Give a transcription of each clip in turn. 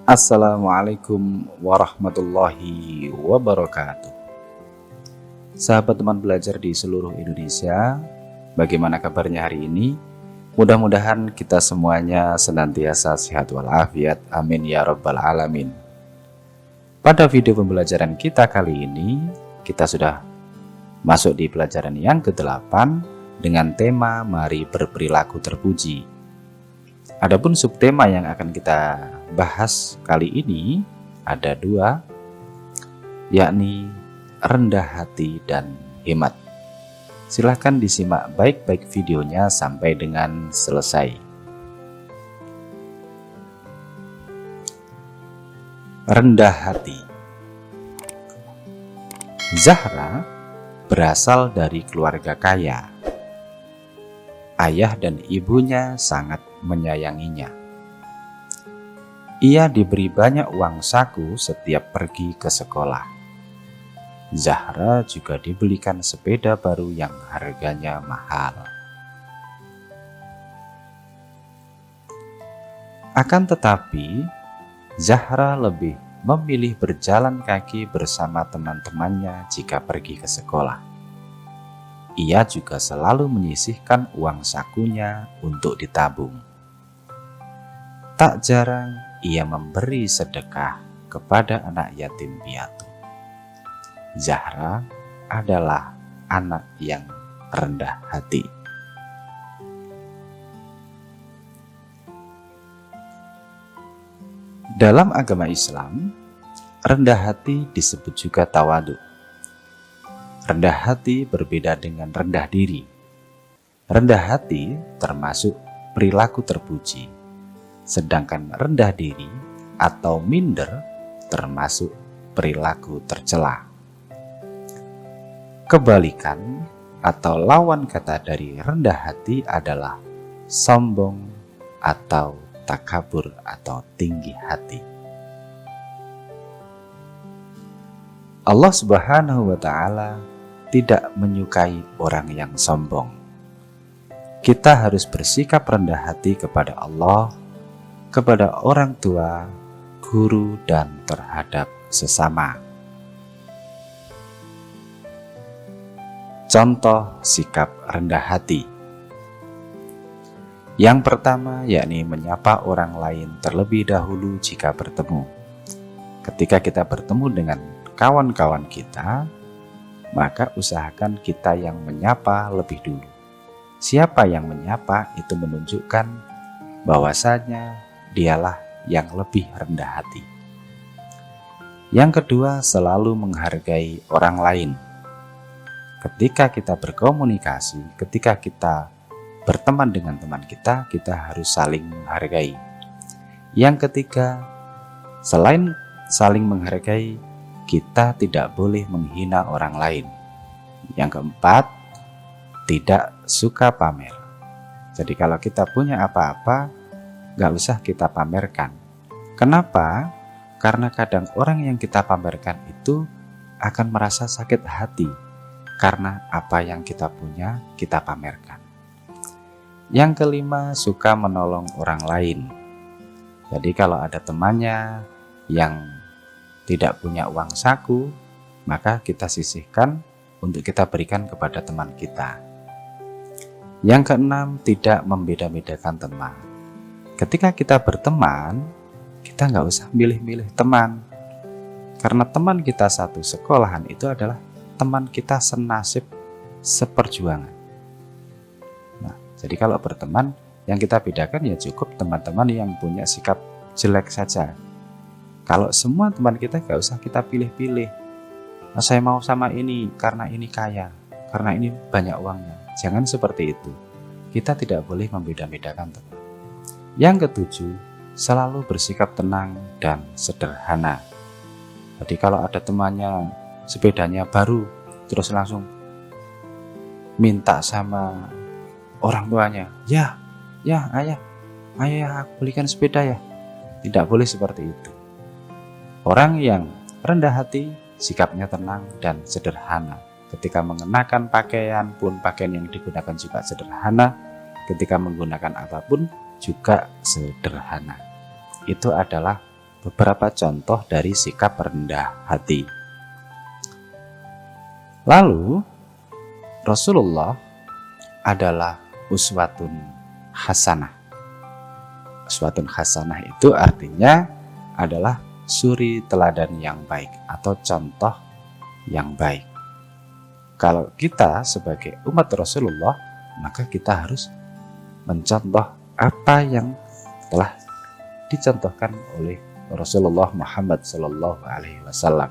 Assalamualaikum warahmatullahi wabarakatuh. Sahabat teman belajar di seluruh Indonesia, bagaimana kabarnya hari ini? Mudah-mudahan kita semuanya senantiasa sehat walafiat, amin ya rabbal alamin. Pada video pembelajaran kita kali ini, kita sudah masuk di pelajaran yang ke-8 dengan tema Mari Berperilaku Terpuji. Adapun subtema yang akan kita bahas kali ini ada dua, yakni rendah hati dan hemat. Silahkan disimak baik-baik videonya sampai dengan selesai. Rendah hati. Zahra berasal dari keluarga kaya. Ayah dan ibunya sangat menyayanginya. Ia diberi banyak uang saku setiap pergi ke sekolah. Zahra juga dibelikan sepeda baru yang harganya mahal. Akan tetapi, Zahra lebih memilih berjalan kaki bersama teman-temannya jika pergi ke sekolah. Ia juga selalu menyisihkan uang sakunya untuk ditabung. Tak jarang ia memberi sedekah kepada anak yatim piatu. Zahra adalah anak yang rendah hati. Dalam agama Islam, rendah hati disebut juga tawadu. Rendah hati berbeda dengan rendah diri. Rendah hati termasuk perilaku terpuji, sedangkan rendah diri atau minder termasuk perilaku tercela. Kebalikan atau lawan kata dari rendah hati adalah sombong atau takabur atau tinggi hati. Allah Subhanahu wa Ta'ala tidak menyukai orang yang sombong. Kita harus bersikap rendah hati kepada Allah, kepada orang tua, guru, dan terhadap sesama. Contoh sikap rendah hati. Yang pertama yakni menyapa orang lain terlebih dahulu jika bertemu. Ketika kita bertemu dengan kawan-kawan kita, maka usahakan kita yang menyapa lebih dulu. Siapa yang menyapa itu menunjukkan bahwasanya dialah yang lebih rendah hati. Yang kedua, selalu menghargai orang lain. Ketika kita berkomunikasi, ketika kita berteman dengan teman kita, kita harus saling menghargai. Yang ketiga, selain saling menghargai, kita tidak boleh menghina orang lain. Yang keempat, tidak suka pamer. Jadi kalau kita punya apa-apa, gak usah kita pamerkan. Kenapa? Karena kadang orang yang kita pamerkan itu akan merasa sakit hati karena apa yang kita punya kita pamerkan. Yang kelima, suka menolong orang lain. Jadi kalau ada temannya yang tidak punya uang saku, maka kita sisihkan untuk kita berikan kepada teman kita. Yang keenam, tidak membeda-bedakan teman. Ketika kita berteman, kita nggak usah milih-milih teman. Karena teman kita satu sekolahan itu adalah teman kita senasib, seperjuangan. Nah, jadi kalau berteman, yang kita bedakan ya cukup teman-teman yang punya sikap jelek saja. Kalau semua teman kita gak usah kita pilih-pilih. Nah, saya mau sama ini karena ini kaya, karena ini banyak uangnya. Jangan seperti itu. Kita tidak boleh membeda-bedakan teman. Yang ketujuh, selalu bersikap tenang dan sederhana. Jadi kalau ada temannya sepedanya baru, terus langsung minta sama orang tuanya, ya ayah aku belikan sepeda ya. Tidak boleh seperti itu. Orang yang rendah hati, sikapnya tenang dan sederhana. Ketika mengenakan pakaian pun, pakaian yang digunakan juga sederhana. Ketika menggunakan apapun juga sederhana. Itu adalah beberapa contoh dari sikap rendah hati. Lalu Rasulullah adalah uswatun hasanah. Uswatun hasanah itu artinya adalah suri teladan yang baik atau contoh yang baik. Kalau kita sebagai umat Rasulullah, maka kita harus mencontoh apa yang telah dicontohkan oleh Rasulullah Muhammad SAW.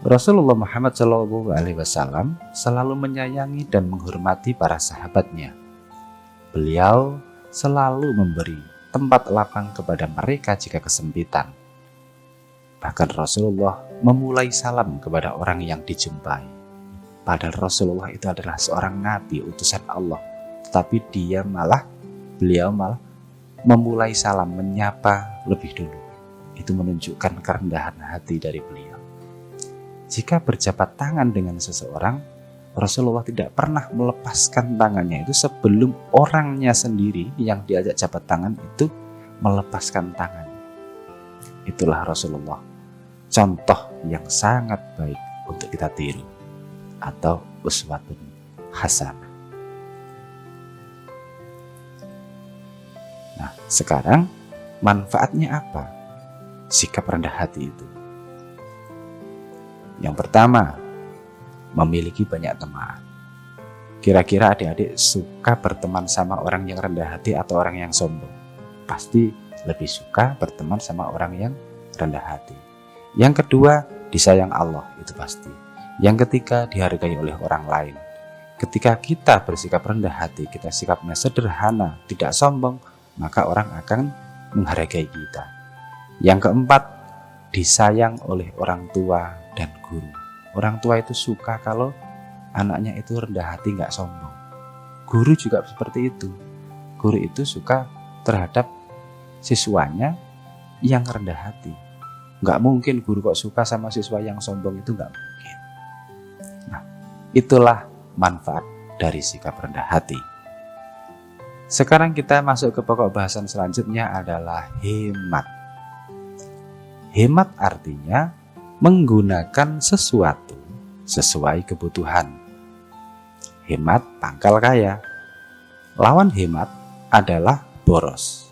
Rasulullah Muhammad SAW selalu menyayangi dan menghormati para sahabatnya. Beliau selalu memberi tempat lapang kepada mereka jika kesempitan. Bahkan Rasulullah memulai salam kepada orang yang dijumpai. Padahal Rasulullah itu adalah seorang nabi, utusan Allah. Tetapi beliau malah memulai salam, menyapa lebih dulu. Itu menunjukkan kerendahan hati dari beliau. Jika berjabat tangan dengan seseorang, Rasulullah tidak pernah melepaskan tangannya itu sebelum orangnya sendiri yang diajak jabat tangan itu melepaskan tangannya. Itulah Rasulullah, contoh yang sangat baik untuk kita tiru atau uswatun hasanah. Nah, sekarang manfaatnya apa sikap rendah hati itu? Yang pertama, memiliki banyak teman. Kira-kira adik-adik suka berteman sama orang yang rendah hati atau orang yang sombong? Pasti lebih suka berteman sama orang yang rendah hati. Yang kedua, disayang Allah, itu pasti. Yang ketiga, dihargai oleh orang lain. Ketika kita bersikap rendah hati, kita sikapnya sederhana, tidak sombong, maka orang akan menghargai kita. Yang keempat, disayang oleh orang tua dan guru. Orang tua itu suka kalau anaknya itu rendah hati, nggak sombong. Guru juga seperti itu. Guru itu suka terhadap siswanya yang rendah hati. Nggak mungkin guru kok suka sama siswa yang sombong, itu nggak mungkin. Nah, itulah manfaat dari sikap rendah hati. Sekarang kita masuk ke pokok bahasan selanjutnya adalah hemat. Hemat artinya menggunakan sesuatu sesuai kebutuhan. Hemat pangkal kaya. Lawan hemat adalah boros.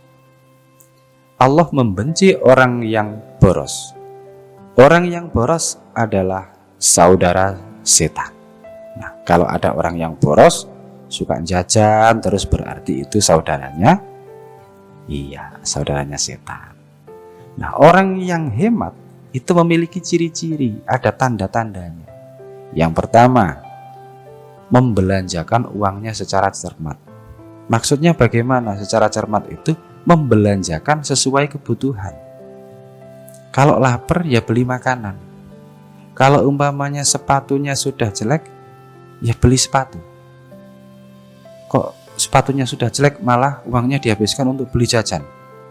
Allah membenci orang yang boros. Orang yang boros adalah saudara setan. Nah, kalau ada orang yang boros, suka jajan terus, berarti itu saudaranya, saudaranya setan. Nah, orang yang hemat itu memiliki ciri-ciri, ada tanda-tandanya. Yang pertama, membelanjakan uangnya secara cermat. Maksudnya bagaimana secara cermat itu? Membelanjakan sesuai kebutuhan. Kalau lapar ya beli makanan. Kalau umpamanya sepatunya sudah jelek, ya beli sepatu. Kok sepatunya sudah jelek malah uangnya dihabiskan untuk beli jajan?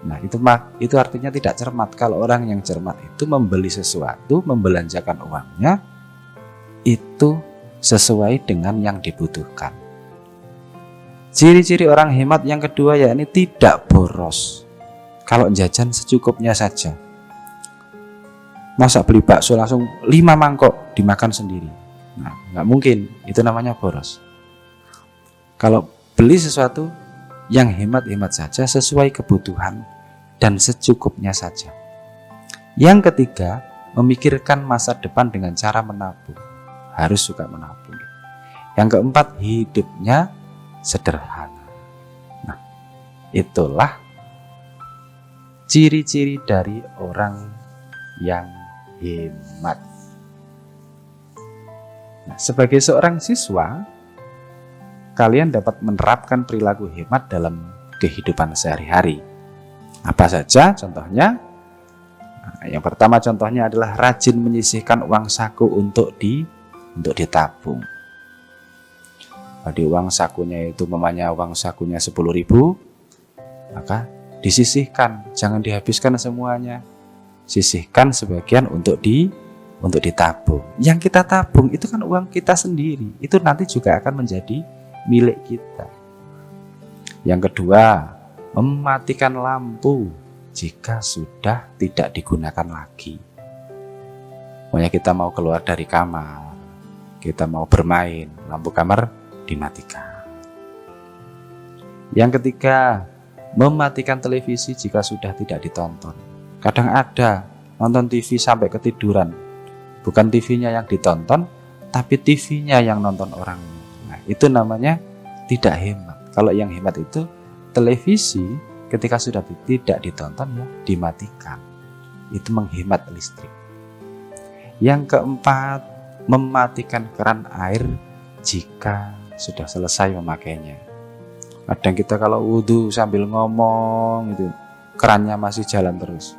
Nah, itu artinya tidak cermat. Kalau orang yang cermat itu membeli sesuatu, membelanjakan uangnya itu sesuai dengan yang dibutuhkan. Ciri-ciri orang hemat yang kedua yakni tidak boros. Kalau jajan secukupnya saja. Masa beli bakso langsung 5 mangkok dimakan sendiri? Nah, nggak mungkin. Itu namanya boros. Kalau beli sesuatu yang hemat-hemat saja, sesuai kebutuhan dan secukupnya saja. Yang ketiga, memikirkan masa depan dengan cara menabung. Harus suka menabung. Yang keempat, hidupnya sederhana. Nah, itulah ciri-ciri dari orang yang hemat. Nah, sebagai seorang siswa, kalian dapat menerapkan perilaku hemat dalam kehidupan sehari-hari. Apa saja contohnya? Nah, yang pertama contohnya adalah rajin menyisihkan uang saku untuk ditabung. Di uang sakunya itu memangnya uang sakunya 10.000, maka disisihkan, jangan dihabiskan semuanya. Sisihkan sebagian untuk ditabung. Yang kita tabung itu kan uang kita sendiri. Itu nanti juga akan menjadi milik kita. Yang kedua, mematikan lampu jika sudah tidak digunakan lagi. Pokoknya kita mau keluar dari kamar, kita mau bermain, lampu kamar dimatikan. Yang ketiga, mematikan televisi jika sudah tidak ditonton. Kadang ada nonton TV sampai ketiduran, bukan TV-nya yang ditonton, tapi TV-nya yang nonton orang. Nah, itu namanya tidak hemat. Kalau yang hemat itu televisi ketika sudah tidak ditonton ya dimatikan. Itu menghemat listrik. Yang keempat, mematikan keran air jika sudah selesai memakainya. Kadang kita kalau wudhu sambil ngomong itu kerannya masih jalan terus.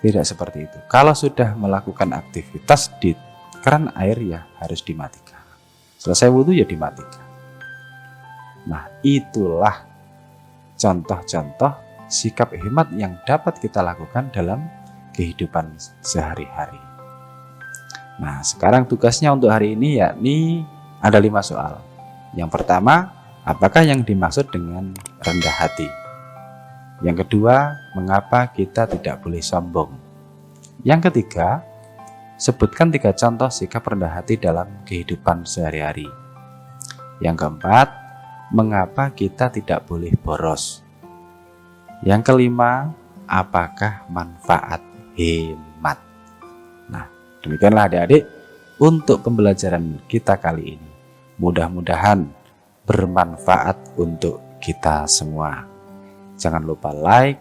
Tidak seperti itu. Kalau sudah melakukan aktivitas di keran air ya harus dimatikan. Selesai wudhu ya dimatikan. Nah, itulah contoh-contoh sikap hemat yang dapat kita lakukan dalam kehidupan sehari-hari. Nah, sekarang tugasnya untuk hari ini yakni ada 5 soal. Yang pertama, apakah yang dimaksud dengan rendah hati? Yang kedua, mengapa kita tidak boleh sombong? Yang ketiga, sebutkan 3 contoh sikap rendah hati dalam kehidupan sehari-hari. Yang keempat, mengapa kita tidak boleh boros? Yang kelima, apakah manfaat hemat? Nah, demikianlah adik-adik untuk pembelajaran kita kali ini. Mudah-mudahan bermanfaat untuk kita semua. Jangan lupa like,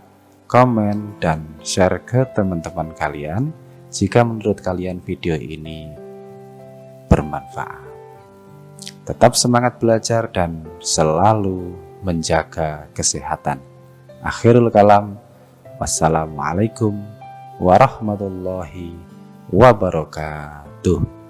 komen, dan share ke teman-teman kalian jika menurut kalian video ini bermanfaat. Tetap semangat belajar dan selalu menjaga kesehatan. Akhirul kalam, wassalamualaikum warahmatullahi wabarakatuh.